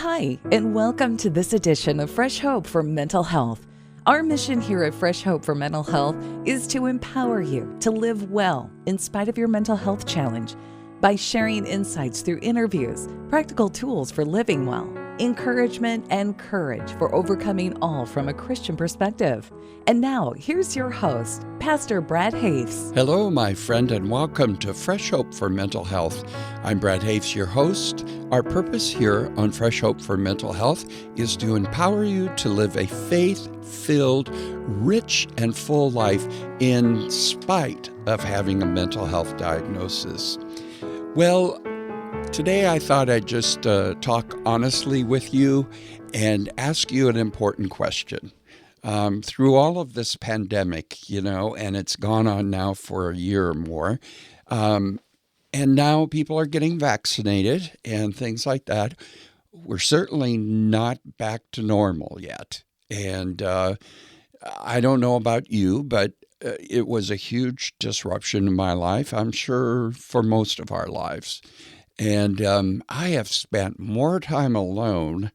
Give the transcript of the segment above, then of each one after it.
Hi, and welcome to this edition of Fresh Hope for Mental Health. Our mission here at Fresh Hope for Mental Health is to empower you to live well in spite of your mental health challenge by sharing insights through interviews, practical tools for living well, encouragement, and courage for overcoming all from a Christian perspective. And now, here's your host, Pastor Brad Hoefs. Hello, my friend, and welcome to Fresh Hope for Mental Health. I'm Brad Hoefs, your host. Our purpose here on Fresh Hope for Mental Health is to empower you to live a faith-filled, rich, and full life in spite of having a mental health diagnosis. Well, today I thought I'd just talk honestly with you and ask you an important question. Through all of this pandemic, and it's gone on now for a year or more, and now people are getting vaccinated and things like that. We're certainly not back to normal yet. And I don't know about you, but it was a huge disruption in my life, I'm sure for most of our lives. And I have spent more time alone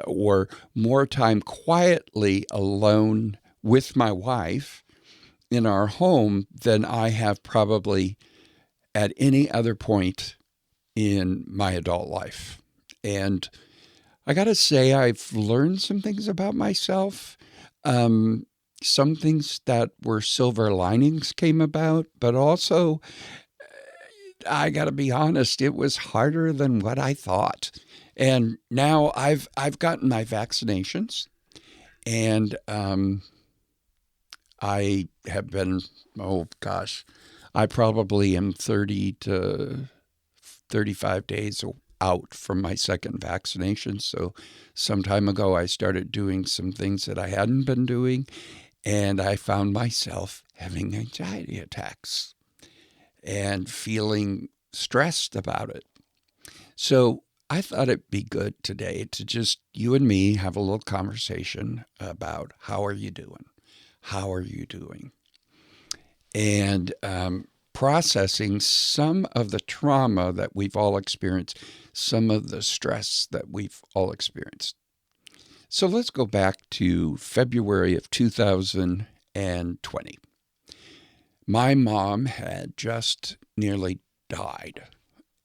or more time quietly alone with my wife in our home than I have probably at any other point in my adult life. And I got to say, I've learned some things about myself. Some things that were silver linings came about, but also, I got to be honest, it was harder than what I thought. And now I've gotten my vaccinations, and I have been, I probably am 30 to 35 days out from my second vaccination. So some time ago, I started doing some things that I hadn't been doing, and I found myself having anxiety attacks and feeling stressed about it. So I thought it'd be good today to just, you and me, have a little conversation about how are you doing? How are you doing? And processing some of the trauma that we've all experienced, some of the stress that we've all experienced. So let's go back to February of 2020. My mom had just nearly died,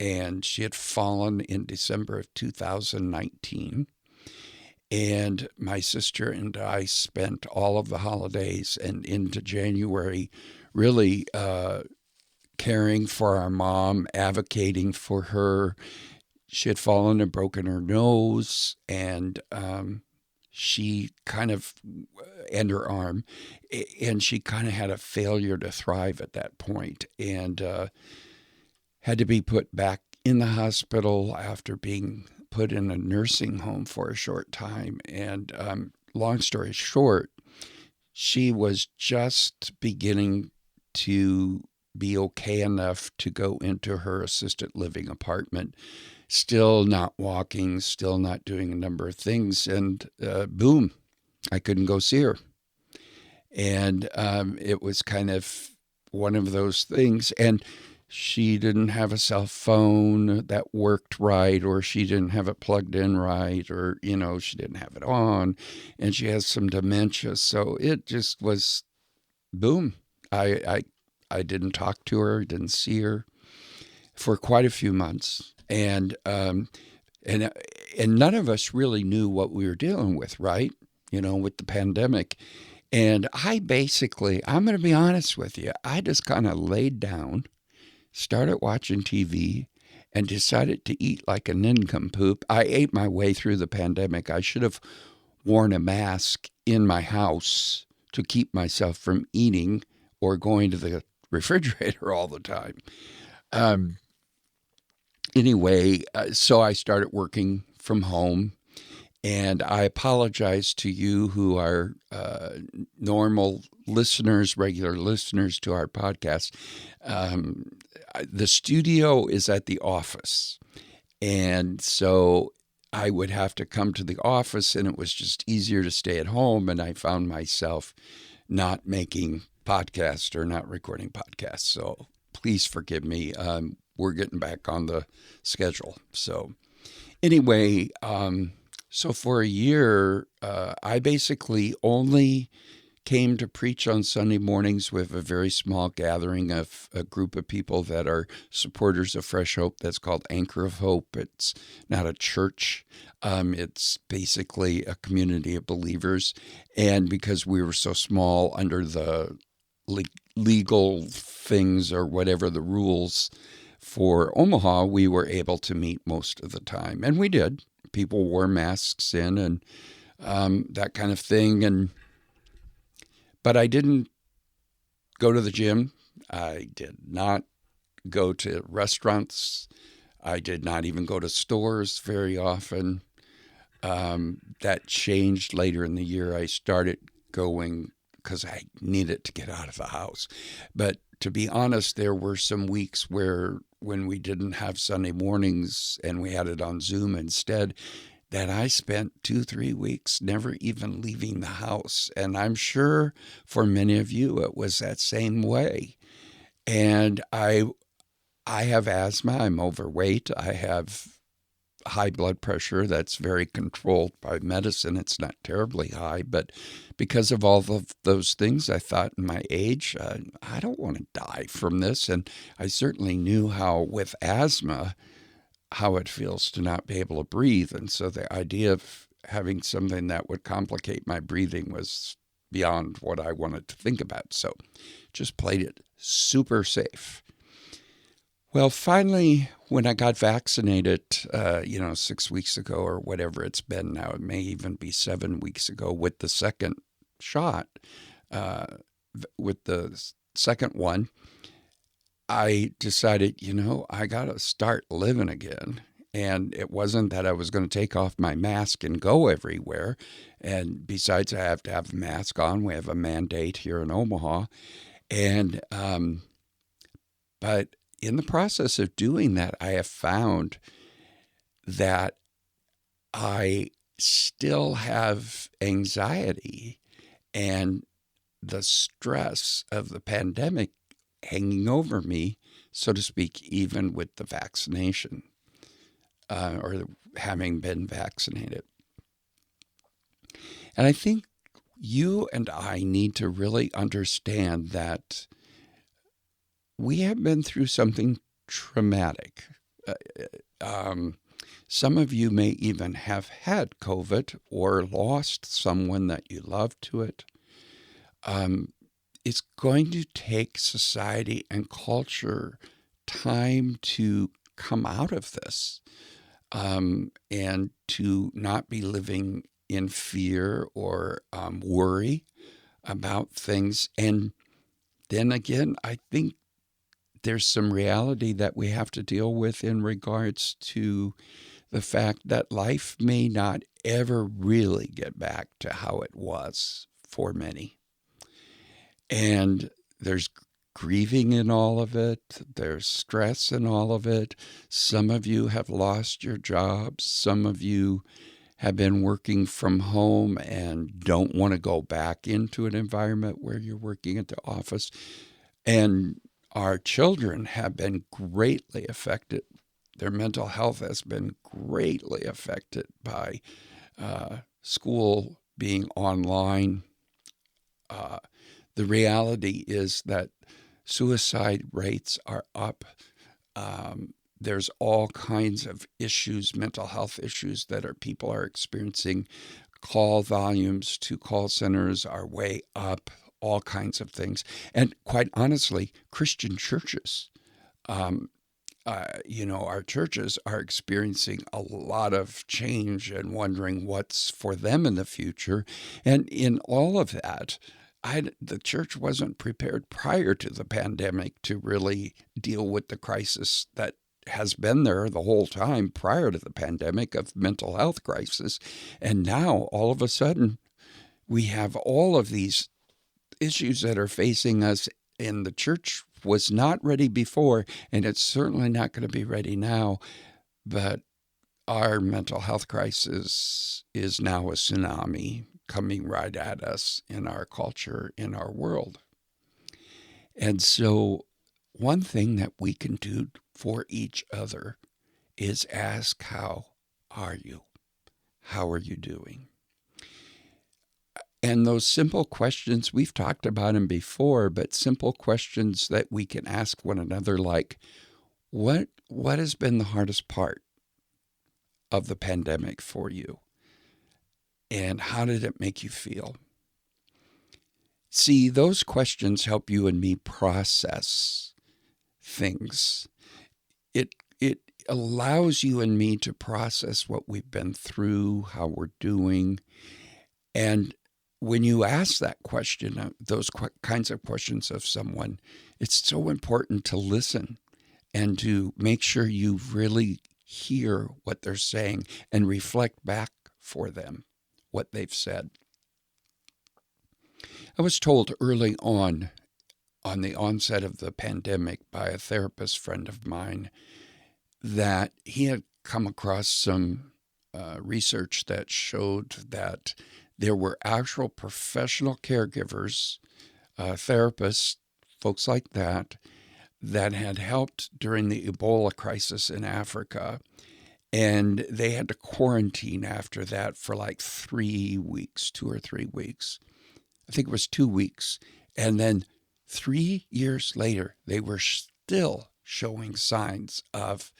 and she had fallen in December of 2019. And my sister and I spent all of the holidays and into January really caring for our mom, advocating for her. She had fallen and broken her nose, and she and her arm, and she kind of had a failure to thrive at that point, and had to be put back in the hospital after being put in a nursing home for a short time. And long story short, she was just beginning to be okay enough to go into her assisted living apartment, still not walking, still not doing a number of things. And boom, I couldn't go see her. And it was kind of one of those things. And she didn't have a cell phone that worked right, or she didn't have it plugged in right, or, she didn't have it on, and she has some dementia. So it just was boom. I didn't talk to her, didn't see her for quite a few months. And none of us really knew what we were dealing with, right? With the pandemic. And I'm going to be honest with you, I just kind of laid down, started watching TV, and decided to eat like a nincompoop. I ate my way through the pandemic. I should have worn a mask in my house to keep myself from eating or going to the refrigerator all the time. So I started working from home, and I apologize to you who are normal listeners, regular listeners to our podcast. The studio is at the office, and so I would have to come to the office, and it was just easier to stay at home, and I found myself not making podcasts or not recording podcasts. So please forgive me. We're getting back on the schedule. So Anyway, so for a year, I basically only came to preach on Sunday mornings with a very small gathering of a group of people that are supporters of Fresh Hope. That's called Anchor of Hope. It's not a church. It's basically a community of believers. And because we were so small under the legal things or whatever the rules for Omaha, we were able to meet most of the time. And we did. People wore masks in and that kind of thing. But I didn't go to the gym. I did not go to restaurants. I did not even go to stores very often. That changed later in the year. I started going because I needed to get out of the house. But to be honest, there were some weeks where when we didn't have Sunday mornings and we had it on Zoom instead, that I spent 2-3 weeks never even leaving the house. And I'm sure for many of you, it was that same way. And I have asthma. I'm overweight. I have high blood pressure that's very controlled by medicine. It's not terribly high, but because of all of those things, I thought in my age, I don't want to die from this. And I certainly knew how with asthma, how it feels to not be able to breathe. And so the idea of having something that would complicate my breathing was beyond what I wanted to think about. So just played it super safe. Well, finally, when I got vaccinated, 6 weeks ago or whatever it's been now, it may even be 7 weeks ago with the second shot, with the second one, I decided, I got to start living again. And it wasn't that I was going to take off my mask and go everywhere. And besides, I have to have a mask on. We have a mandate here in Omaha. And, but in the process of doing that, I have found that I still have anxiety and the stress of the pandemic hanging over me, so to speak, even with the vaccination or having been vaccinated. And I think you and I need to really understand that we have been through something traumatic. Some of you may even have had COVID or lost someone that you love to it. It's going to take society and culture time to come out of this and to not be living in fear or worry about things. And then again, I think there's some reality that we have to deal with in regards to the fact that life may not ever really get back to how it was for many. And there's grieving in all of it. There's stress in all of it. Some of you have lost your jobs. Some of you have been working from home and don't want to go back into an environment where you're working at the office. And our children have been greatly affected. Their mental health has been greatly affected by school being online. The reality is that suicide rates are up. There's all kinds of issues, mental health issues that people are experiencing. Call volumes to call centers are way up, all kinds of things. And quite honestly, Christian churches, our churches are experiencing a lot of change and wondering what's for them in the future. And in all of that, the church wasn't prepared prior to the pandemic to really deal with the crisis that has been there the whole time prior to the pandemic of mental health crisis. And now, all of a sudden, we have all of these issues that are facing us, and the church was not ready before, and it's certainly not going to be ready now. But our mental health crisis is now a tsunami coming right at us in our culture, in our world. And so one thing that we can do for each other is ask how are you? How are you doing? And those simple questions, we've talked about them before, but simple questions that we can ask one another, like, what has been the hardest part of the pandemic for you? And how did it make you feel? See, those questions help you and me process things. It allows you and me to process what we've been through, how we're doing. And when you ask that question, those kinds of questions of someone, it's so important to listen and to make sure you really hear what they're saying and reflect back for them what they've said. I was told early on the onset of the pandemic by a therapist friend of mine that he had come across some research that showed that there were actual professional caregivers, therapists, folks like that had helped during the Ebola crisis in Africa. And they had to quarantine after that for like 3 weeks, 2 or 3 weeks. I think it was 2 weeks. And then 3 years later, they were still showing signs of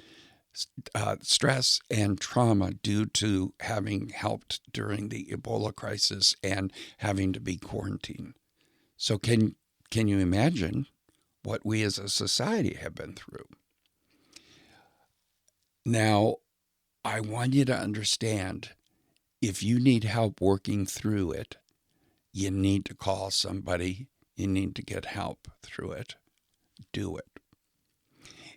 stress and trauma due to having helped during the Ebola crisis and having to be quarantined. So can you imagine what we as a society have been through? Now, I want you to understand, if you need help working through it, you need to call somebody. You need to get help through it. Do it.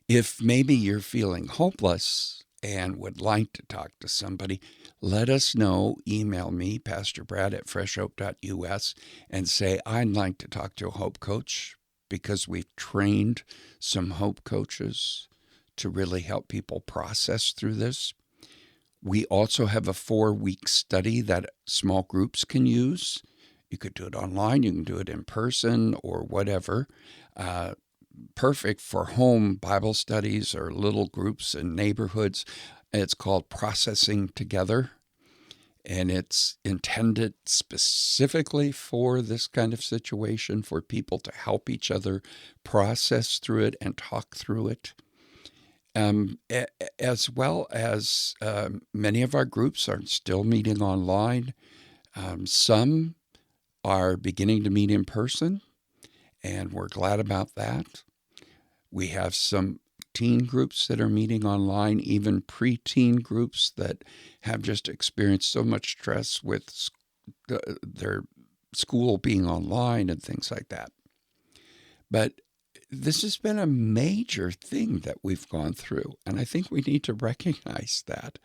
If maybe you're feeling hopeless and would like to talk to somebody, let us know. Email me, Pastor Brad at freshhope.us, and say, I'd like to talk to a hope coach, because we've trained some hope coaches to really help people process through this. We also have a 4-week study that small groups can use. You could do it online, you can do it in person or whatever. Perfect for home Bible studies or little groups in neighborhoods. It's called Processing Together, and it's intended specifically for this kind of situation, for people to help each other process through it and talk through it. As well as many of our groups are still meeting online. Some are beginning to meet in person, and we're glad about that. We have some teen groups that are meeting online, even preteen groups that have just experienced so much stress with their school being online and things like that. But this has been a major thing that we've gone through, and I think we need to recognize that.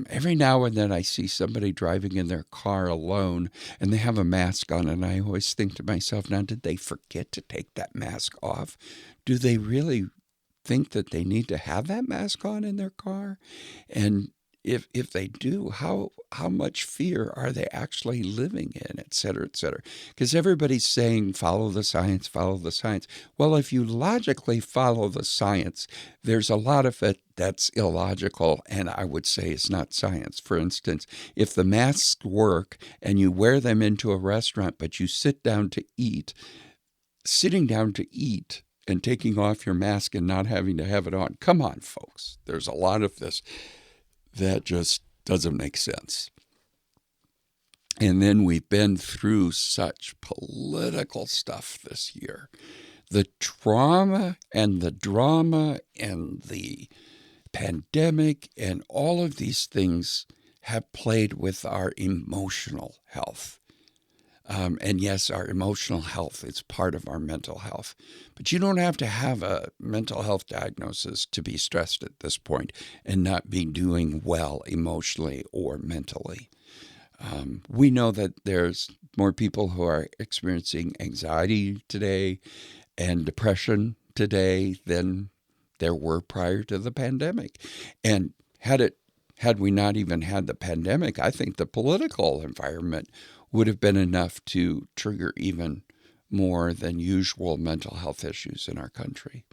Every now and then I see somebody driving in their car alone and they have a mask on, and I always think to myself, now, did they forget to take that mask off? Do they really think that they need to have that mask on in their car? And if they do, how much fear are they actually living in, et cetera, et cetera? Because everybody's saying, follow the science, follow the science. Well, if you logically follow the science, there's a lot of it that's illogical, and I would say it's not science. For instance, if the masks work and you wear them into a restaurant, but you sit down to eat, sitting down to eat and taking off your mask and not having to have it on, come on, folks. There's a lot of this that just doesn't make sense. And then we've been through such political stuff this year. The trauma and the drama and the pandemic and all of these things have played with our emotional health. And yes, our emotional health is part of our mental health. But you don't have to have a mental health diagnosis to be stressed at this point and not be doing well emotionally or mentally. We know that there's more people who are experiencing anxiety today and depression today than there were prior to the pandemic. And had we not even had the pandemic, I think the political environment would have been enough to trigger even more than usual mental health issues in our country.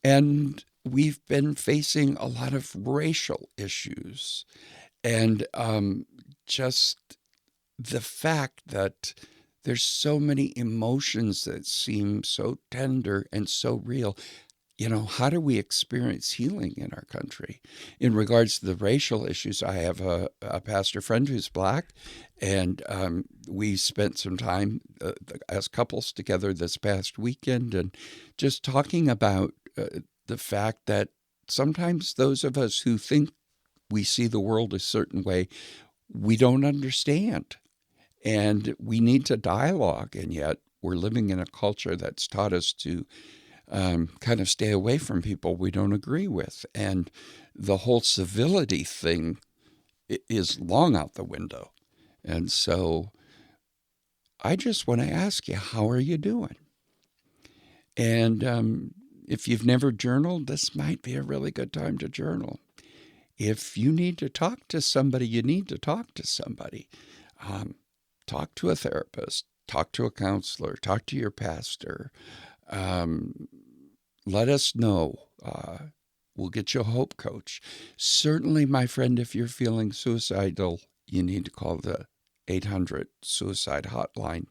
And we've been facing a lot of racial issues, and just the fact that there's so many emotions that seem so tender and so real. How do we experience healing in our country? In regards to the racial issues, I have a pastor friend who's Black, and we spent some time as couples together this past weekend and just talking about the fact that sometimes those of us who think we see the world a certain way, we don't understand. And we need to dialogue, and yet we're living in a culture that's taught us to kind of stay away from people we don't agree with. And the whole civility thing is long out the window. And so I just want to ask you, how are you doing? And if you've never journaled, this might be a really good time to journal. If you need to talk to somebody, you need to talk to somebody. Talk to a therapist, talk to a counselor, talk to your pastor. Let us know. We'll get you a hope coach. Certainly, my friend, if you're feeling suicidal, you need to call the 800 suicide hotline.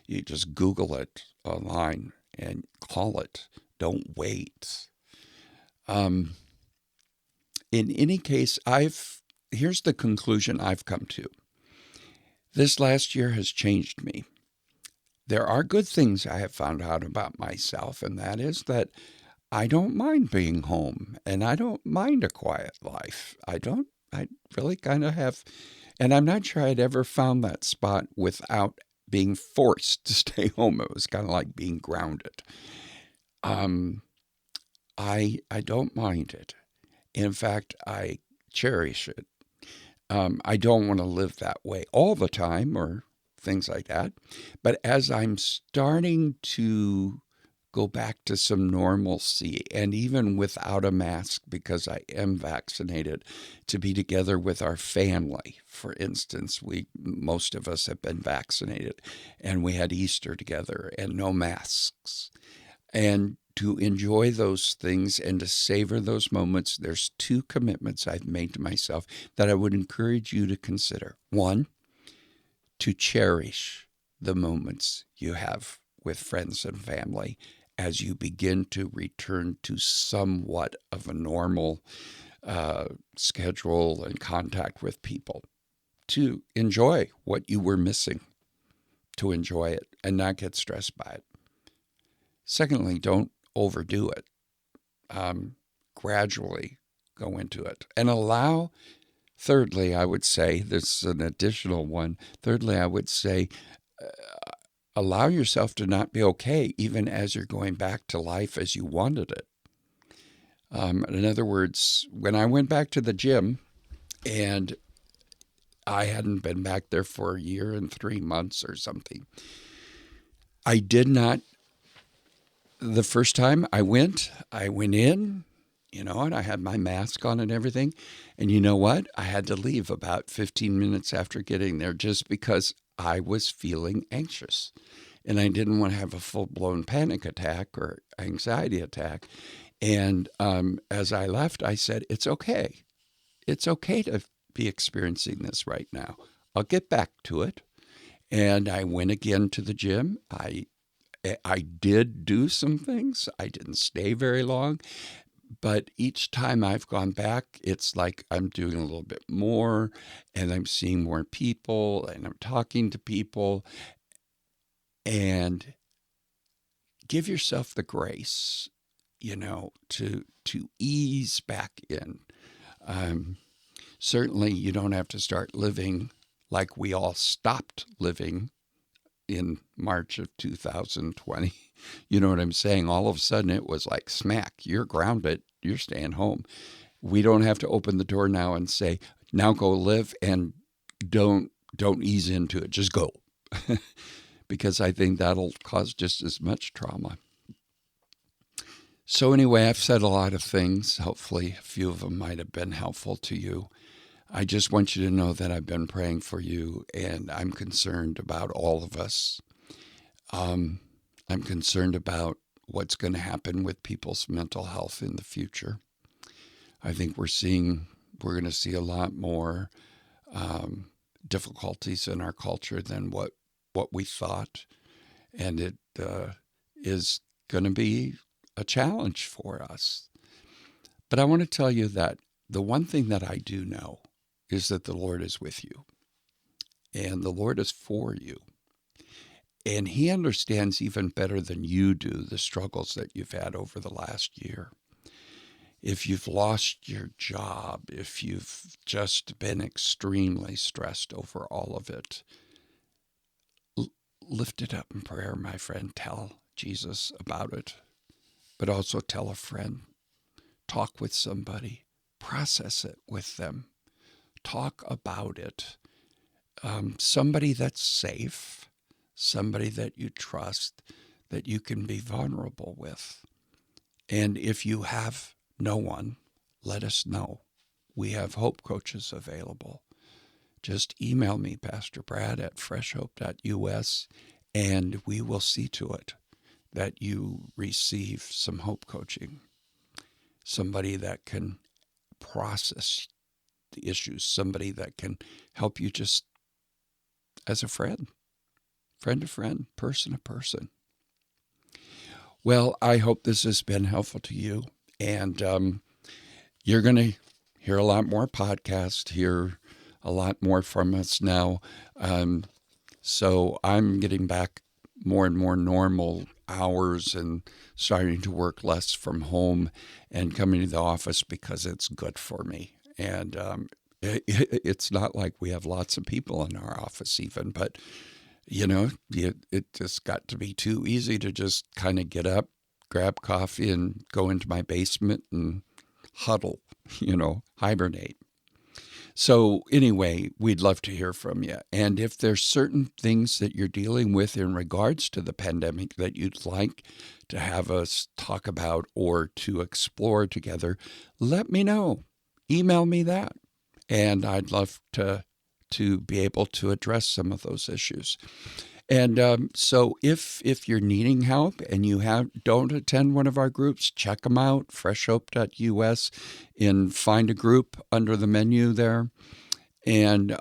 You just Google it online and call it. Don't wait. In any case, here's the conclusion I've come to. This last year has changed me. There are good things I have found out about myself, and that is that I don't mind being home, and I don't mind a quiet life. I really kind of have, and I'm not sure I'd ever found that spot without being forced to stay home. It was kind of like being grounded. I don't mind it. In fact, I cherish it. I don't want to live that way all the time or things like that. But as I'm starting to go back to some normalcy, and even without a mask because I am vaccinated, to be together with our family. For instance, most of us have been vaccinated, and we had Easter together and no masks. And to enjoy those things and to savor those moments, there's two commitments I've made to myself that I would encourage you to consider. One, to cherish the moments you have with friends and family as you begin to return to somewhat of a normal schedule and contact with people. To enjoy what you were missing, to enjoy it and not get stressed by it. Secondly, don't overdo it. Gradually go into it. And thirdly, I would say, this is an additional one. Thirdly, I would say, allow yourself to not be okay, even as you're going back to life as you wanted it. In other words, when I went back to the gym, and I hadn't been back there for a year and 3 months or something, I did not. The first time I went in, and I had my mask on and everything. And you know what? I had to leave about 15 minutes after getting there just because I was feeling anxious. And I didn't want to have a full-blown panic attack or anxiety attack. And as I left, I said, it's okay. It's okay to be experiencing this right now. I'll get back to it. And I went again to the gym. I did do some things. I didn't stay very long. But each time I've gone back, it's like I'm doing a little bit more, and I'm seeing more people, and I'm talking to people. And give yourself the grace, to ease back in. Certainly, you don't have to start living like we all stopped living in March of 2020. You know what I'm saying? All of a sudden it was like smack, you're grounded, you're staying home. We don't have to open the door now and say, now go live, and don't ease into it, just go. Because I think that'll cause just as much trauma. So anyway, I've said a lot of things. Hopefully a few of them might have been helpful to you. I just want you to know that I've been praying for you, and I'm concerned about all of us. I'm concerned about what's going to happen with people's mental health in the future. I think we're going to see a lot more difficulties in our culture than what we thought. And it is going to be a challenge for us. But I want to tell you that the one thing that I do know is that the Lord is with you. And the Lord is for you. And He understands even better than you do the struggles that you've had over the last year. If you've lost your job, if you've just been extremely stressed over all of it, lift it up in prayer, my friend. Tell Jesus about it, but also tell a friend. Talk with somebody. Process it with them. Talk about it. Somebody that's safe, somebody that you trust, that you can be vulnerable with. And if you have no one, let us know. We have hope coaches available. Just email me, Pastor Brad, at freshhope.us, and we will see to it that you receive some hope coaching. Somebody that can process the issues, somebody that can help you just as a friend to friend, person to person. Well, I hope this has been helpful to you. And you're going to hear a lot more podcasts, hear a lot more from us now. So I'm getting back more and more normal hours and starting to work less from home and coming to the office because it's good for me. And it's not like we have lots of people in our office even, but it just got to be too easy to just kind of get up, grab coffee, and go into my basement and huddle, hibernate. So anyway, we'd love to hear from you. And if there's certain things that you're dealing with in regards to the pandemic that you'd like to have us talk about or to explore together, let me know. Email me that. And I'd love to be able to address some of those issues. And so if you're needing help and you don't attend one of our groups, check them out, freshhope.us, and find a group under the menu there. And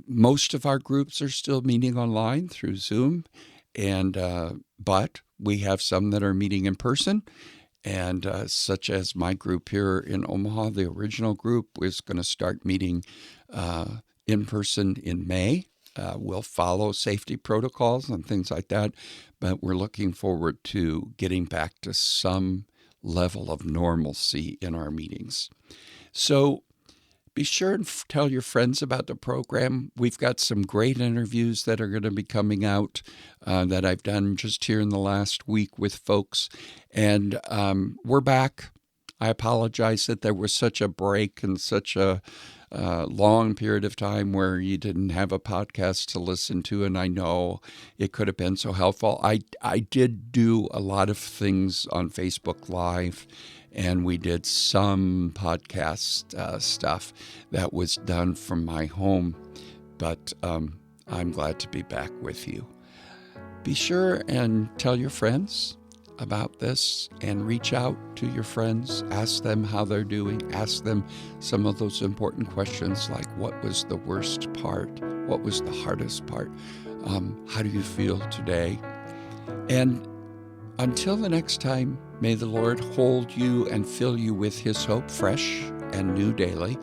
most of our groups are still meeting online through Zoom, but we have some that are meeting in person. And such as my group here in Omaha, the original group is going to start meeting in person in May. We'll follow safety protocols and things like that, but we're looking forward to getting back to some level of normalcy in our meetings. So be sure and tell your friends about the program. We've got some great interviews that are going to be coming out that I've done just here in the last week with folks. And we're back. I apologize that there was such a break and such a long period of time where you didn't have a podcast to listen to, and I know it could have been so helpful. I did do a lot of things on Facebook Live, and we did some podcast stuff that was done from my home, but I'm glad to be back with you. Be sure and tell your friends about this and reach out to your friends, ask them how they're doing, ask them some of those important questions like what was the worst part, what was the hardest part, how do you feel today? And until the next time, may the Lord hold you and fill you with His hope fresh and new daily.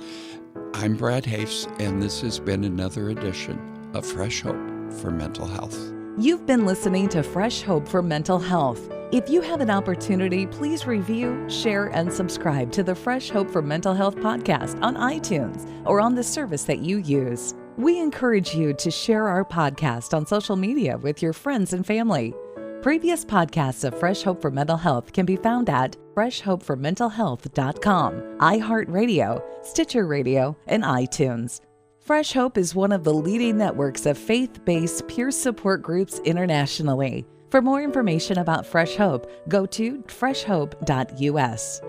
I'm Brad Hoefs, and this has been another edition of Fresh Hope for Mental Health. You've been listening to Fresh Hope for Mental Health. If you have an opportunity, please review, share, and subscribe to the Fresh Hope for Mental Health podcast on iTunes or on the service that you use. We encourage you to share our podcast on social media with your friends and family. Previous podcasts of Fresh Hope for Mental Health can be found at freshhopeformentalhealth.com, iHeartRadio, Stitcher Radio, and iTunes. Fresh Hope is one of the leading networks of faith-based peer support groups internationally. For more information about Fresh Hope, go to freshhope.us.